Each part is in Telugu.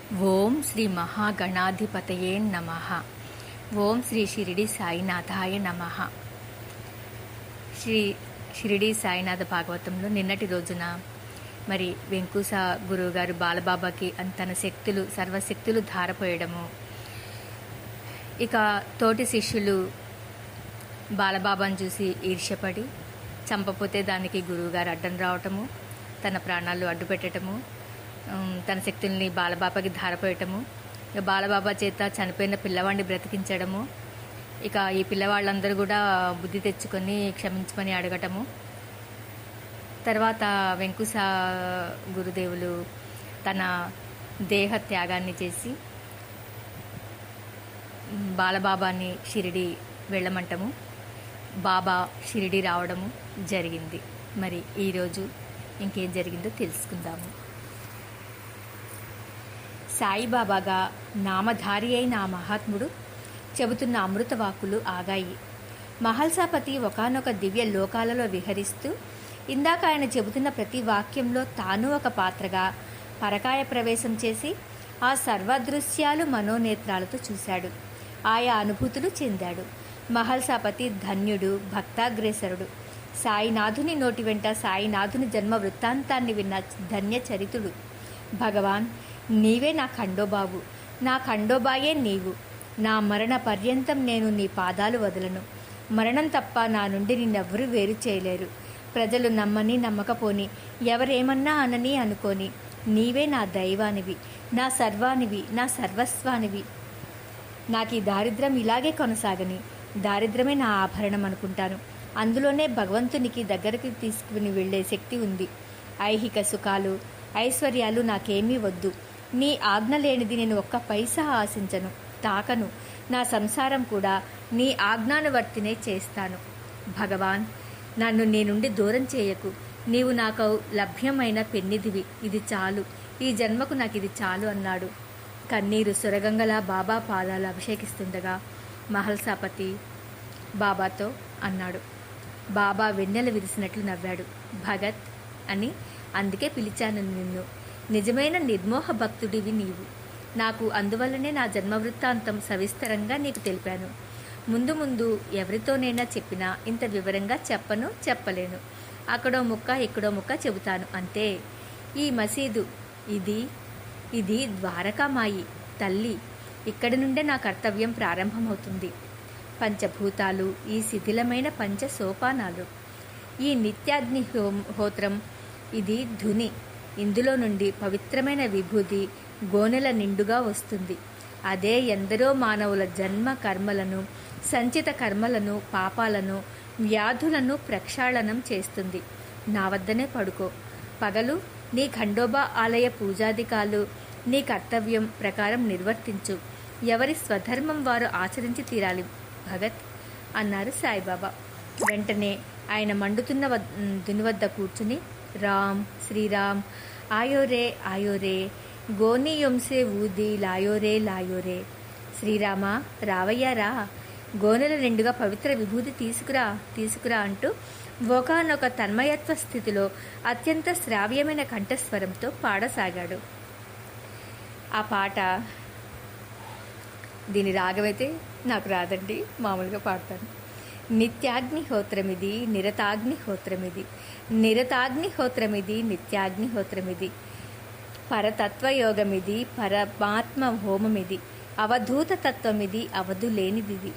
ఓం శ్రీ మహాగణాధిపతయే నమః. ఓం శ్రీ షిరిడి సాయినాథాయ నమః. శ్రీ షిరిడి సాయినాథ భాగవతంలో నిన్నటి రోజున మరి వెంకూస గురువుగారు బాలబాబాకి తన శక్తులు సర్వశక్తులు ధారపోయడము, ఇక తోటి శిష్యులు బాలబాబాను చూసి ఈర్ష్యపడి చంపపోతే దానికి గురువుగారు అడ్డం రావటము, తన ప్రాణాలు అడ్డుపెట్టడము, తన శక్తుల్ని బాలబాబాకి ధారపోయటము, ఇక బాలబాబా చేత చనిపోయిన పిల్లవాడిని బ్రతికించడము, ఇక ఈ పిల్లవాళ్ళందరూ కూడా బుద్ధి తెచ్చుకొని క్షమించమని అడగటము. తర్వాత వెంకుస గురుదేవులు తన దేహ త్యాగాన్ని చేసి బాలబాబాని షిరిడి వెళ్ళమంటము, బాబా షిరిడి రావడము జరిగింది. మరి ఈరోజు ఇంకేం జరిగిందో తెలుసుకుందాము. సాయిబాబాగా నామధారి అయిన ఆ మహాత్ముడు చెబుతున్న అమృతవాకులు ఆగాయి. మహల్సాపతి ఒకానొక దివ్య లోకాలలో విహరిస్తూ ఇందాక ఆయన చెబుతున్న ప్రతి వాక్యంలో తాను ఒక పాత్రగా పరకాయ ప్రవేశం చేసి ఆ సర్వదృశ్యాలు మనోనేత్రాలతో చూశాడు. ఆయా అనుభూతులు చెందాడు. మహల్సాపతి ధన్యుడు, భక్తాగ్రేసరుడు. సాయినాథుని నోటి వెంట సాయినాథుని జన్మ వృత్తాంతాన్ని విన్న ధన్య చరితుడు. భగవాన్, నీవే నా ఖండోబావు, నా ఖండోబాయే నీవు. నా మరణ పర్యంతం నేను నీ పాదాలు వదలను. మరణం తప్ప నా నుండి నిన్నెవ్వరూ వేరు చేయలేరు. ప్రజలు నమ్మని నమ్మకపోని, ఎవరేమన్నా అనని అనుకోని, నీవే నా దైవానివి, నా సర్వానివి, నా సర్వస్వానివి. నాకు ఈ దారిద్ర్యం ఇలాగే కొనసాగని. దారిద్ర్యమే నా ఆభరణం అనుకుంటాను. అందులోనే భగవంతునికి దగ్గరికి తీసుకుని వెళ్లే శక్తి ఉంది. ఐహిక సుఖాలు, ఐశ్వర్యాలు నాకేమీ వద్దు. నీ ఆజ్ఞ లేనిది నేను ఒక్క పైసా ఆశించను, తాకను. నా సంసారం కూడా నీ ఆజ్ఞానువర్తినే చేస్తాను. భగవాన్, నన్ను నీ నుండి దూరం చేయకు. నీవు నాకు లభ్యమైన పెన్నిదివి. ఇది చాలు, ఈ జన్మకు నాకు ఇది చాలు అన్నాడు. కన్నీరు సురగంగలా బాబా పాదాలు అభిషేకిస్తుండగా మహల్సాపతి బాబాతో అన్నాడు. బాబా వెన్నెల విరిసినట్లు నవ్వాడు. భగత్ అని అందుకే పిలిచాను నిన్ను. నిజమైన నిర్మోహ భక్తుడివి నీవు. నాకు అందువల్లనే నా జన్మ వృత్తాంతం సవిస్తరంగా నీకు తెలిపాను. ముందు ముందు ఎవరితోనైనా చెప్పినా ఇంత వివరంగా చెప్పలేను. అక్కడో ముక్క ఇక్కడో ముక్క చెబుతాను అంతే. ఈ మసీదు ఇది ద్వారకామాయి తల్లి. ఇక్కడి నుండే నా కర్తవ్యం ప్రారంభమవుతుంది. పంచభూతాలు ఈ శిథిలమైన పంచ సోపానాలు. ఈ నిత్యాగ్నిహోత్రం ఇది ధుని. ఇందులో నుండి పవిత్రమైన విభూతి గోనెల నిండుగా వస్తుంది. అదే ఎందరో మానవుల జన్మ కర్మలను, సంచిత కర్మలను, పాపాలను, వ్యాధులను ప్రక్షాళనం చేస్తుంది. నా వద్దనే పడుకో. పగలు నీ ఖండోబా ఆలయ పూజాధికాలు నీ కర్తవ్యం ప్రకారం నిర్వర్తించు. ఎవరి స్వధర్మం వారు ఆచరించి తీరాలి భగత్ అన్నారు సాయిబాబా. వెంటనే ఆయన మండుతున్న దుని వద్ద కూర్చుని, రామ్, శ్రీరామ్, ఆయోరే ఆయోరే, గోని యొంసే ఊది లాయోరే లాయోరే. శ్రీరామ, రావయ్యారా, గోనెల నిండుగా పవిత్ర విభూతి తీసుకురా అంటూ ఒకనొక తన్మయత్వ స్థితిలో అత్యంత శ్రావ్యమైన కంఠస్వరంతో పాడసాగాడు. ఆ పాట, దీని రాగమైతే నాకు రాదండి, మామూలుగా పాడతాను. నిత్యాగ్నిహోత్రమిది, నిరతాగ్నిహోత్రమిది, నిరతాగ్నిహోత్రమిది, నిత్యాగ్నిహోత్రమిది. పరతత్వయోగమిది, పరమాత్మ హోమమిది. అవధూత తత్వమిది, అవధు లేనిదిది.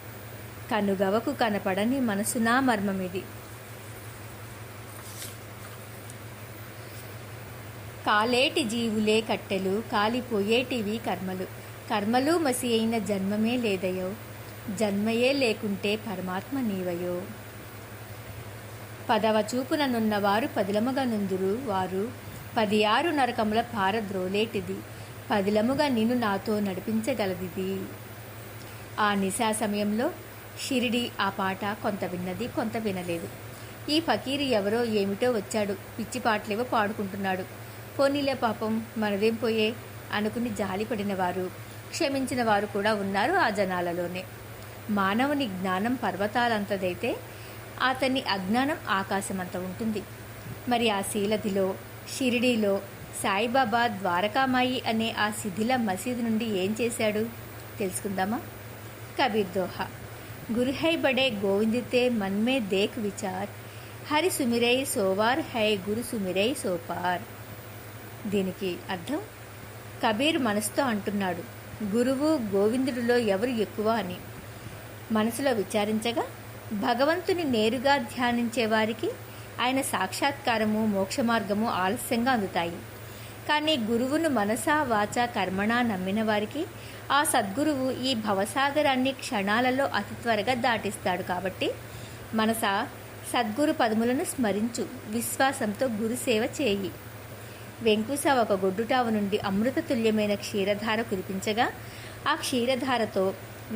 కనుగవకు కనపడని మనసునా మర్మమిది. కాలేటి జీవులే కట్టెలు, కాలిపోయేటివి కర్మలు. కర్మలు మసి అయిన జన్మమే లేదయో, జన్మయే లేకుంటే పరమాత్మ నీవయో. పదవ చూపుననున్నవారు పదిలముగా నుందురు వారు, 16 నరకముల పారద్రోలేటిది. పదిలముగా నిన్ను నాతో నడిపించగలదిది. ఆ నిశా సమయంలో షిరిడి ఆ పాట కొంత విన్నది, కొంత వినలేదు. ఈ ఫకీరు ఎవరో ఏమిటో వచ్చాడు, పిచ్చి పాటలేవో పాడుకుంటున్నాడు. పోనీలే పాపం, మనదేం పోయే అనుకుని జాలిపడిన వారు, క్షమించిన వారు కూడా ఉన్నారు ఆ జనాలలోనే. మానవుని జ్ఞానం పర్వతాలంతదైతే అతని అజ్ఞానం ఆకాశమంత ఉంటుంది. మరి ఆ శీలదిలో, షిరిడీలో సాయిబాబా ద్వారకామాయి అనే ఆ శిథిల మసీదు నుండి ఏం చేశాడు తెలుసుకుందామా? కబీర్ దోహా, గురు హై బడే గోవిందితే మన్మే దేక్ విచార్, హరి సుమిరై సోవార్ హై గురు సుమిరై సోపార్. దీనికి అర్థం, కబీర్ మనసుతో అంటున్నాడు, గురువు గోవిందుడిలో ఎవరు ఎక్కువ అని. మనసులో విచారించగా భగవంతుని నేరుగా ధ్యానించే వారికి ఆయన సాక్షాత్కారము మోక్షమార్గము ఆలస్యంగా అందుతాయి. కానీ గురువును మనసా వాచా కర్మణా నమ్మిన వారికి ఆ సద్గురువు ఈ భవసాగరాన్ని క్షణాలలో అతి త్వరగా దాటిస్తాడు. కాబట్టి మనసా సద్గురు పదములను స్మరించు, విశ్వాసంతో గురుసేవ చేయి. వెంకుస ఒక గొడ్డుటావు నుండి అమృతతుల్యమైన క్షీరధార కురిపించగా ఆ క్షీరధారతో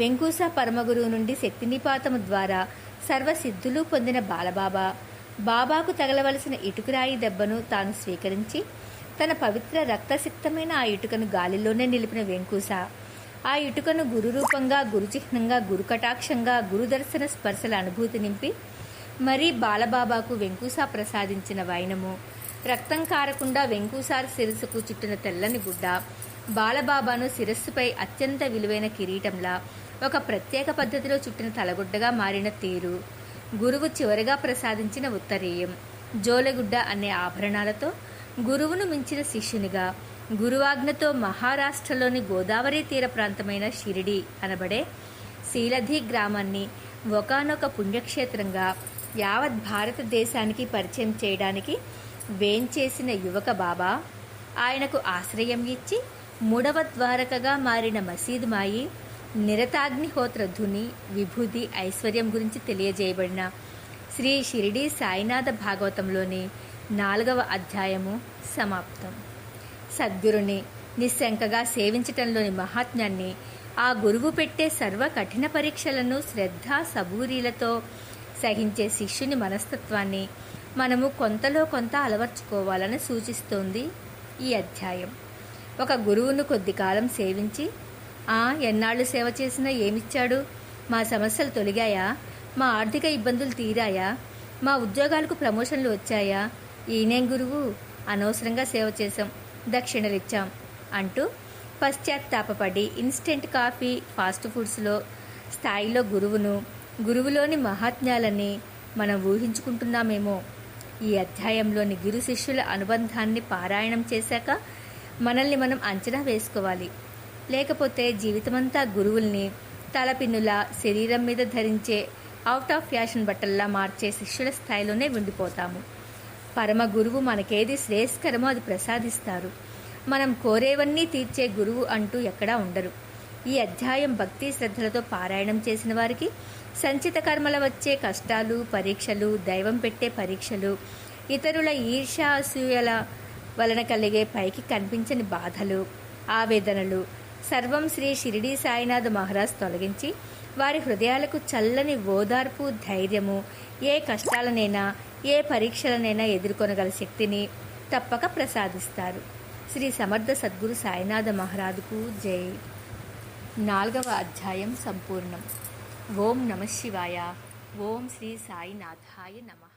వెంకుస పరమగురువు నుండి శక్తినిపాతము ద్వారా సర్వసిద్ధులు పొందిన బాలబాబా బాబాకు తగలవలసిన ఇటుకరాయి దెబ్బను తాను స్వీకరించి తన పవిత్ర రక్తసిక్తమైన ఆ ఇటుకను గాలిలోనే నిలిపిన వెంకుస ఆ ఇటుకను గురురూపంగా, గురుచిహ్నంగా, గురుకటాక్షంగా, గురుదర్శన స్పర్శల అనుభూతి నింపి మరీ బాలబాబాకు వెంకుస ప్రసాదించిన వైనము, రక్తం కారకుండా వెంకుసారి శిరస్సుకు చుట్టిన తెల్లని గుడ్డ, బాలబాబాను శిరస్సుపై అత్యంత విలువైన కిరీటంలా ఒక ప్రత్యేక పద్ధతిలో చుట్టిన తలగుడ్డగా మారిన తీరు, గురువు చివరిగా ప్రసాదించిన ఉత్తరీయం, జోలెగుడ్డ అనే ఆభరణాలతో గురువును మించిన శిష్యునిగా గురువాజ్ఞతో మహారాష్ట్రలోని గోదావరి తీర ప్రాంతమైన షిరిడి అనబడే శీలధి గ్రామాన్ని ఒకానొక పుణ్యక్షేత్రంగా యావత్ భారతదేశానికి పరిచయం చేయడానికి వేంచేసిన యువక బాబా, ఆయనకు ఆశ్రయం ఇచ్చి మూడవ ద్వారకగా మారిన మసీదు మాయి, నిరతాగ్నిహోత్ర ధుని, విభూతి, ఐశ్వర్యం గురించి తెలియజేయబడిన శ్రీ షిరిడి సాయినాథ భాగవతంలోని 4వ అధ్యాయము సమాప్తం. సద్గురుని నిస్శంకగా సేవించటంలోని మహాత్మ్యాన్ని, ఆ గురువు పెట్టే సర్వ కఠిన పరీక్షలను శ్రద్ధ సబూరీలతో సహించే శిష్యుని మనస్తత్వాన్ని మనము కొంతలో కొంత అలవర్చుకోవాలని సూచిస్తోంది ఈ అధ్యాయం. ఒక గురువును కొద్ది కాలం సేవించి, ఎన్నాళ్ళు సేవ చేసినా ఏమిచ్చాడు, మా సమస్యలు తొలగాయా, మా ఆర్థిక ఇబ్బందులు తీరాయా, మా ఉద్యోగాలకు ప్రమోషన్లు వచ్చాయా, ఈయనేం గురువు, అనవసరంగా సేవ చేశాం, దక్షిణలిచ్చాం అంటూ పశ్చాత్తాపపడి ఇన్స్టెంట్ కాఫీ, ఫాస్ట్ ఫుడ్స్లో స్థాయిలో గురువును, గురువులోని మహాత్మ్యాలని మనం ఊహించుకుంటున్నామేమో. ఈ అధ్యాయంలోని గురు శిష్యుల అనుబంధాన్ని పారాయణం చేశాక మనల్ని మనం అంచనా వేసుకోవాలి. లేకపోతే జీవితమంతా గురువుల్ని తలపిన్నులా శరీరం మీద ధరించే అవుట్ ఆఫ్ ఫ్యాషన్ బట్టల్లా మార్చే శిష్యుల స్థాయిలోనే ఉండిపోతాము. పరమ గురువు మనకేది శ్రేయస్కరమో అది ప్రసాదిస్తారు. మనం కోరేవన్నీ తీర్చే గురువు అంటూ ఎక్కడా ఉండరు. ఈ అధ్యాయం భక్తి శ్రద్ధలతో పారాయణం చేసిన వారికి సంచిత కర్మల వచ్చే కష్టాలు, పరీక్షలు, దైవం పెట్టే పరీక్షలు, ఇతరుల ఈర్ష్య అసూయల వలన కలిగే పైకి కనిపించని బాధలు, ఆవేదనలు సర్వం శ్రీ షిరిడి సాయినాథ్ మహారాజ్ తొలగించి వారి హృదయాలకు చల్లని ఓదార్పు, ధైర్యము, ఏ కష్టాలనైనా ఏ పరీక్షలనైనా ఎదుర్కొనగల శక్తిని తప్పక ప్రసాదిస్తారు. శ్రీ సమర్థ సద్గురు సాయినాథ మహారాజుకు జై. 4వ అధ్యాయం సంపూర్ణం. ఓం నమః శివాయ. ఓం శ్రీ సాయినాథాయ నమః.